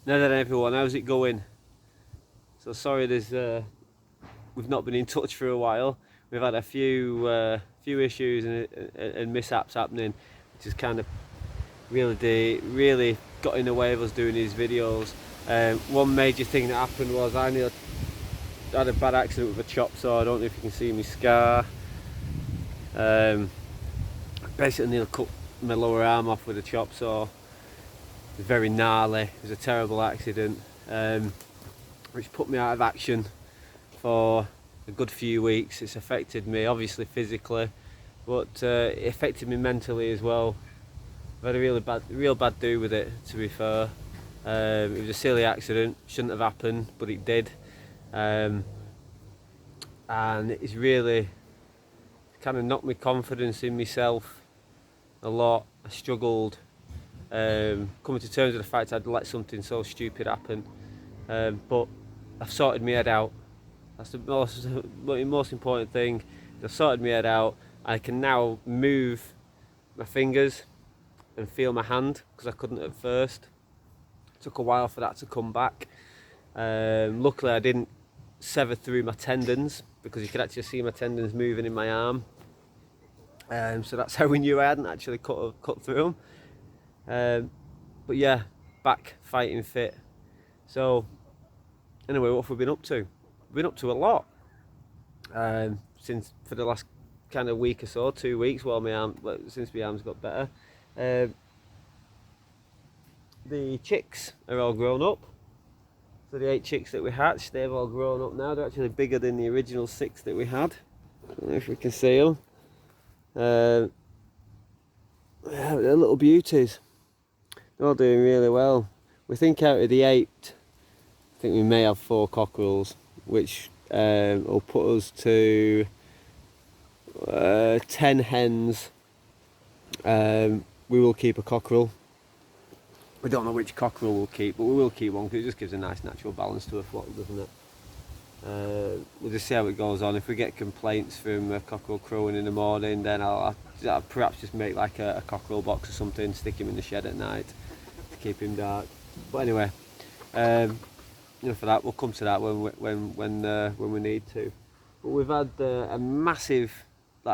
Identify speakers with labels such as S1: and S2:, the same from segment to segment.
S1: Now then, everyone, how's it going? So sorry, we've not been in touch for a while. We've had a few issues and mishaps happening, which has kind of really got in the way of us doing these videos. One major thing that happened was I had a bad accident with a chop saw. I don't know if you can see my scar. Um, Basically, nearly cut my lower arm off with a chop saw. It was very gnarly. It was a terrible accident. Which put me out of action for a good few weeks. It's affected me obviously physically, but it affected me mentally as well. I've had a real bad do with it, to be fair. It was a silly accident, shouldn't have happened, but it did. And it's really kind of knocked my confidence in myself a lot. I struggled coming to terms with the fact I'd let something so stupid happen. But I've sorted my head out. That's the most important thing. I've sorted my head out. I can now move my fingers and feel my hand, because I couldn't at first. It took a while for that to come back. Luckily I didn't sever through my tendons, because you could actually see my tendons moving in my arm. So that's how we knew I hadn't actually cut through them. But yeah, back fighting fit. So anyway, what have we been up to? We've been up to a lot since for the last kind of week or so, 2 weeks, since my arms got better. The chicks are all grown up. So the 8 chicks that we hatched, they've all grown up now. They're actually bigger than the original 6 that we had. I don't know if we can see them. Yeah, they're little beauties. They're all doing really well. We think out of the 8, I think we may have 4 cockerels, which will put us to 10 hens. We will keep a cockerel. We don't know which cockerel we'll keep, but we will keep one because it just gives a nice natural balance to a flock, doesn't it? We'll just see how it goes on. If we get complaints from a cockerel crowing in the morning, then I'll perhaps just make like a cockerel box or something, stick him in the shed at night to keep him dark. But anyway, for that, we'll come to that when we need to. But we've had a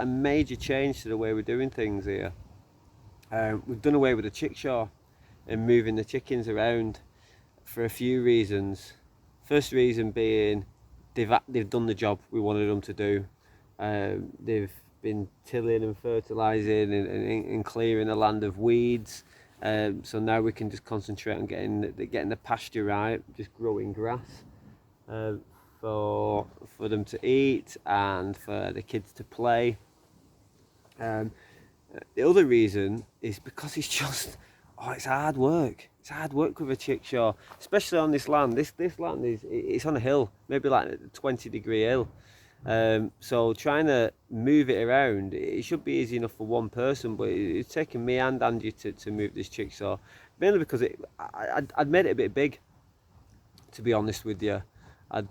S1: major change to the way we're doing things here. We've done away with the chickshaw and moving the chickens around for a few reasons. First reason being they've done the job we wanted them to do. They've been tilling and fertilising and clearing the land of weeds. So now we can just concentrate on getting the pasture right, just growing grass for them to eat and for the kids to play. The other reason is because it's hard work. It's hard work with a chickshaw, especially on this land. This land it's on a hill, maybe like a 20-degree hill. So trying to move it around, it should be easy enough for one person, but it's taken me and Andy to move this chicksaw, mainly because I'd made it a bit big, to be honest with you. I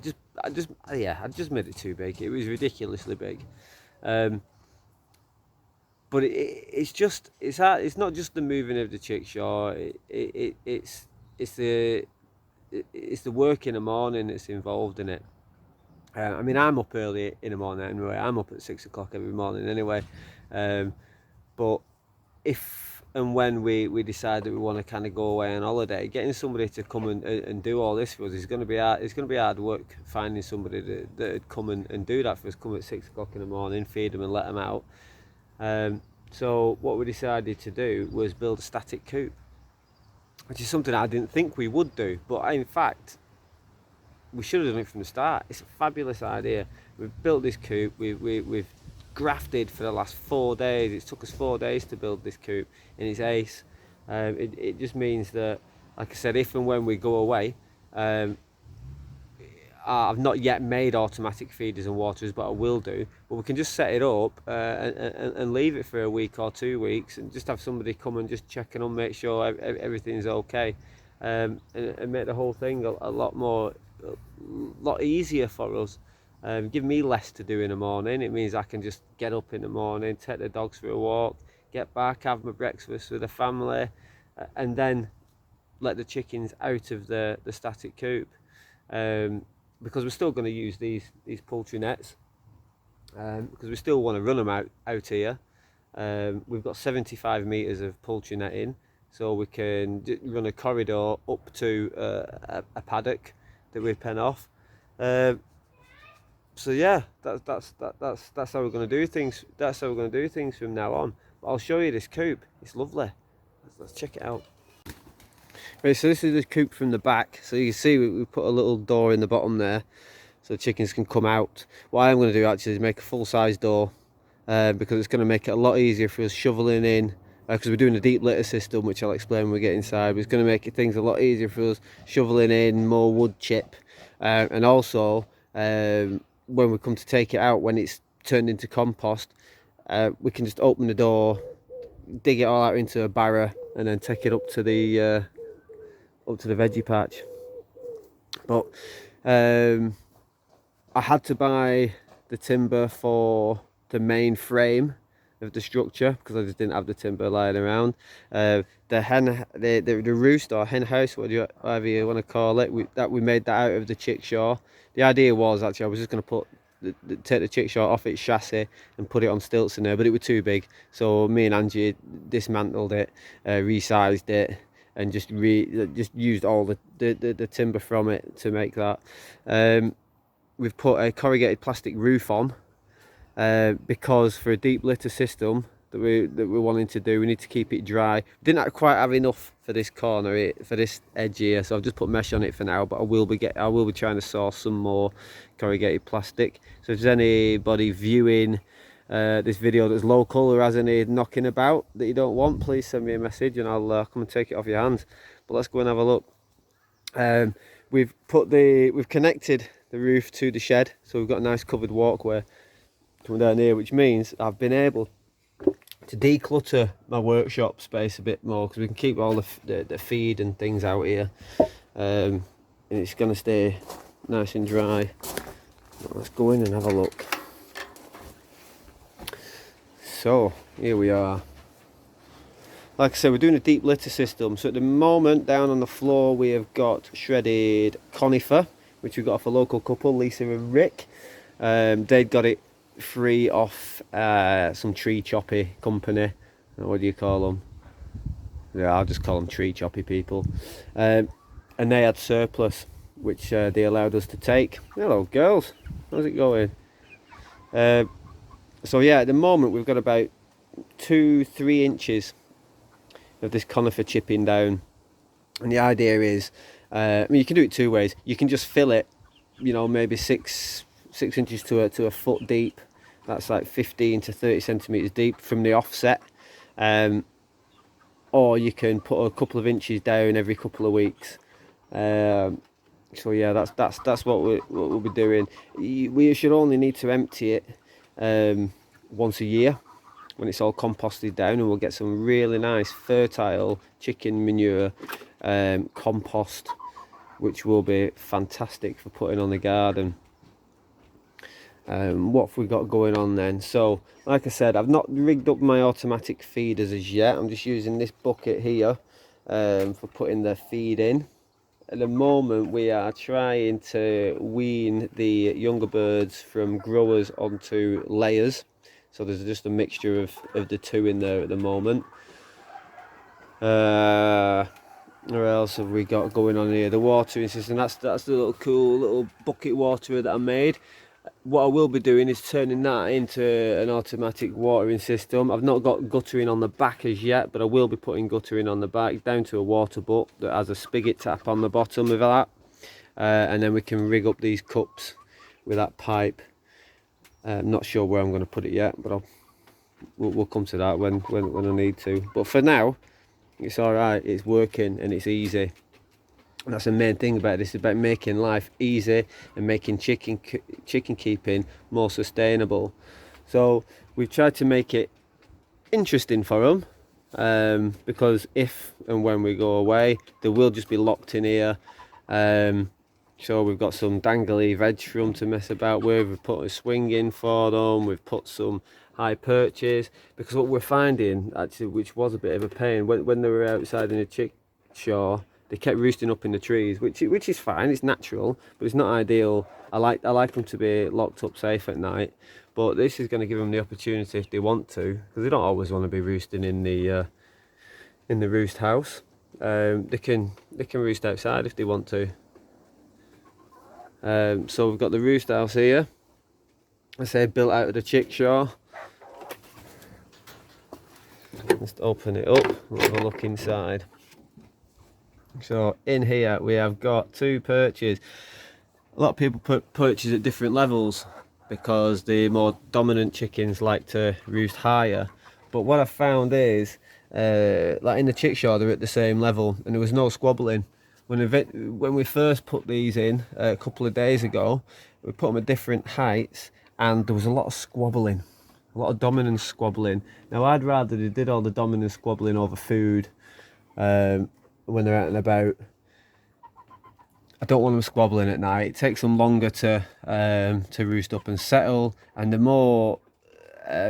S1: just made it too big. It was ridiculously big. But it's hard. It's not just the moving of the chickshaw. It's the work in the morning that's involved in it. I mean, I'm up early in the morning anyway. I'm up at 6 o'clock every morning anyway. But if and when we decide that we want to kind of go away on holiday, getting somebody to come and do all this for us is going to be hard. It's going to be hard work finding somebody that'd come and do that for us. Come at 6 o'clock in the morning, feed them and let them out. So what we decided to do was build a static coop, which is something I didn't think we would do, but in fact we should have done it from the start. It's a fabulous idea. We've built this coop. We've grafted for the last 4 days. It took us 4 days to build this coop, and it's ace. It just means that, like I said, if and when we go away, I've not yet made automatic feeders and waterers, but I will do. But we can just set it up and leave it for a week or 2 weeks, and just have somebody come and just check on, make sure everything's okay, and make the whole thing a lot easier for us. Give me less to do in the morning. It means I can just get up in the morning, take the dogs for a walk, get back, have my breakfast with the family, and then let the chickens out of the static coop, because we're still going to use these poultry nets, because we still want to run them out here. We've got 75 metres of poultry netting, so we can run a corridor up to a paddock that we pen off. So yeah, that's how we're going to do things. That's how we're going to do things from now on. But I'll show you this coop. It's lovely. Let's check it out. Right, so this is the coop from the back. So you can see we put a little door in the bottom there, so the chickens can come out. What I'm going to do actually is make a full-size door, because it's going to make it a lot easier for us shoveling in, because we're doing a deep litter system, which I'll explain when we get inside. But it's going to make things a lot easier for us shoveling in more wood chip, and also when we come to take it out, when it's turned into compost, we can just open the door, dig it all out into a barrow, and then take it up to the veggie patch. But I had to buy the timber for the main frame of the structure because I just didn't have the timber lying around. The roost or hen house, whatever you want to call it, we made that out of the chickshaw. The idea was actually I was just going to take the chickshaw off its chassis and put it on stilts in there, but it was too big, so me and Angie dismantled it, resized it, and just used all the timber from it to make that. We've put a corrugated plastic roof on, because for a deep litter system that we're wanting to do, we need to keep it dry. We didn't quite have enough for this corner, for this edge here, so I've just put mesh on it for now, but I will be trying to source some more corrugated plastic. So if there's anybody viewing this video that's local or has any knocking about that you don't want, please send me a message and I'll come and take it off your hands. But let's go and have a look. We've connected the roof to the shed, so we've got a nice covered walkway coming down here, which means I've been able to declutter my workshop space a bit more, because we can keep all the feed and things out here, and it's going to stay nice and dry. Let's go in and have a look. So here we are. Like I said, we're doing a deep litter system. So at the moment, down on the floor, we have got shredded conifer, which we got off a local couple, Lisa and Rick. They'd got it free off some tree choppy company. What do you call them? Yeah, I'll just call them tree choppy people. And they had surplus, which they allowed us to take. Hello girls, how's it going? So yeah, at the moment we've got about 2-3 inches of this conifer chipping down, and the idea is, I mean, you can do it two ways. You can just fill it, maybe 6 inches to a foot deep. That's like 15 to 30 centimeters deep from the offset, or you can put a couple of inches down every couple of weeks. So yeah, that's what we'll be doing. We should only need to empty it once a year when it's all composted down, and we'll get some really nice fertile chicken manure compost, which will be fantastic for putting on the garden. What have we got going on then? So like I said, I've not rigged up my automatic feeders as yet. I'm just using this bucket here for putting the feed in. At the moment we are trying to wean the younger birds from growers onto layers, so there's just a mixture of the two in there at the moment. What else have we got going on here? The watering system, that's the little cool little bucket waterer that I made. What I will be doing is turning that into an automatic watering system. I've not got guttering on the back as yet, but I will be putting guttering on the back, down to a water butt that has a spigot tap on the bottom of that, and then we can rig up these cups with that pipe. I'm not sure where I'm going to put it yet, but we'll come to that when I need to. But for now, it's all right. It's working and it's easy. And that's the main thing about this, about making life easy and making chicken keeping more sustainable. So we've tried to make it interesting for them, because if and when we go away, they will just be locked in here, So we've got some dangly veg for them to mess about with. We've put a swing in for them. We've put some high perches, because what we're finding actually, which was a bit of a pain, when they were outside in the chickshaw, they kept roosting up in the trees, which is fine. It's natural, but it's not ideal. I like them to be locked up safe at night. But this is going to give them the opportunity, if they want to, because they don't always want to be roosting in the roost house. They can roost outside if they want to. So we've got the roost house here. I say built out of the chickshaw. Just open it up. We'll have a look inside. So in here we have got 2 perches. A lot of people put perches at different levels because the more dominant chickens like to roost higher. But what I found is, like in the chickshaw, they're at the same level, and there was no squabbling. When we first put these in a couple of days ago, we put them at different heights, and there was a lot of squabbling, a lot of dominance squabbling. Now I'd rather they did all the dominance squabbling over food when they're out and about. I don't want them squabbling at night. It takes them longer to roost up and settle, and the more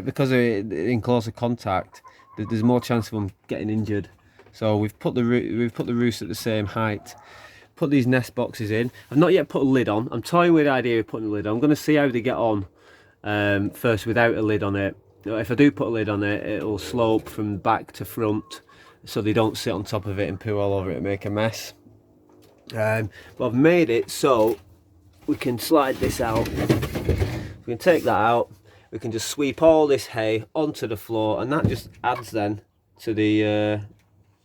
S1: because they're in closer contact, there's more chance of them getting injured. So we've put the roost at the same height. Put these nest boxes in. I've not yet put a lid on. I'm toying with the idea of putting a lid on. I'm going to see how they get on first without a lid on it. If I do put a lid on it, it'll slope from back to front, so they don't sit on top of it and poo all over it and make a mess. But I've made it so we can slide this out. We can take that out. We can just sweep all this hay onto the floor, and that just adds then to the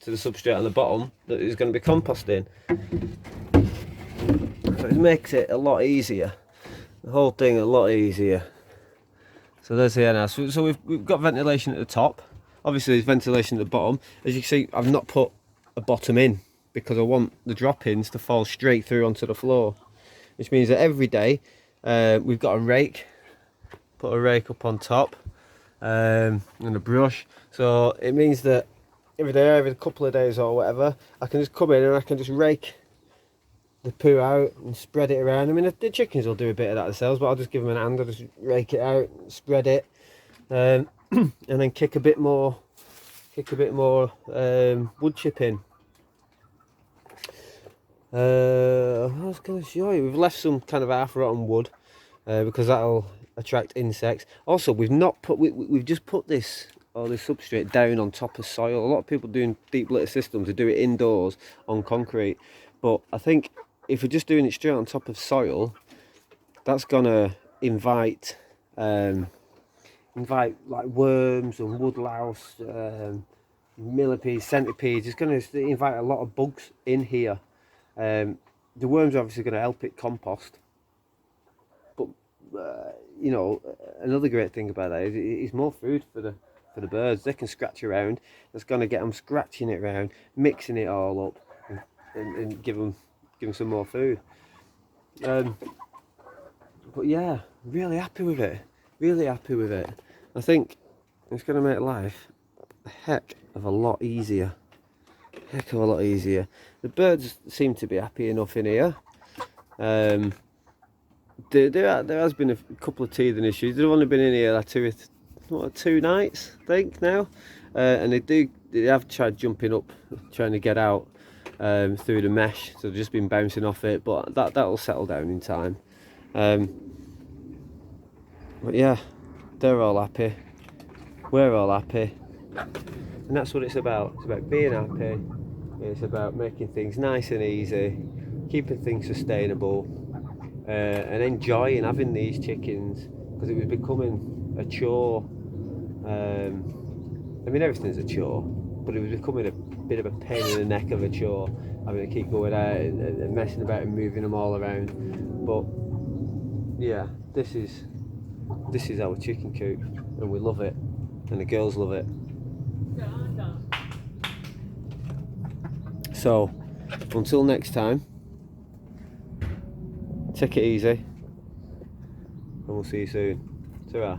S1: substrate on the bottom that is going to be composting. So it makes it a lot easier. The whole thing a lot easier. So there's the now. So we've got ventilation at the top. Obviously there's ventilation at the bottom. As you can see, I've not put a bottom in because I want the drop-ins to fall straight through onto the floor. Which means that every day we've got a rake. Put a rake up on top and a brush. So it means that every day, every couple of days or whatever, I can just come in and I can just rake the poo out and spread it around. I mean, the chickens will do a bit of that themselves, but I'll just give them an hand. I'll just rake it out, spread it, and then kick a bit more wood chip in. I was going to show you, we've left some kind of half rotten wood because that'll attract insects. Also, we've just put this substrate down on top of soil. A lot of people doing deep litter systems, they do it indoors on concrete, but I think if we're just doing it straight on top of soil, that's gonna invite like worms and woodlouse, millipedes, centipedes. It's going to invite a lot of bugs in here. The worms are obviously going to help it compost, but you know, another great thing about that is it's more food for the birds. They can scratch around. That's going to get them scratching it around, mixing it all up, and give them some more food. But yeah, really happy with it. Really happy with it. I think it's going to make life a heck of a lot easier. Heck of a lot easier. The birds seem to be happy enough in here. There has been a couple of teething issues. They've only been in here like two nights, I think now, and they have tried jumping up, trying to get out through the mesh. So they've just been bouncing off it, but that'll settle down in time. But yeah, they're all happy. We're all happy, and that's what it's about. It's about being happy. It's about making things nice and easy, keeping things sustainable, and enjoying having these chickens, because it was becoming a chore. I mean, everything's a chore, but it was becoming a bit of a pain in the neck of a chore, having to keep going out and messing about and moving them all around. But yeah, this is our chicken coop, and we love it, and the girls love it. So until next time, take it easy, and we'll see you soon. Ta-ra.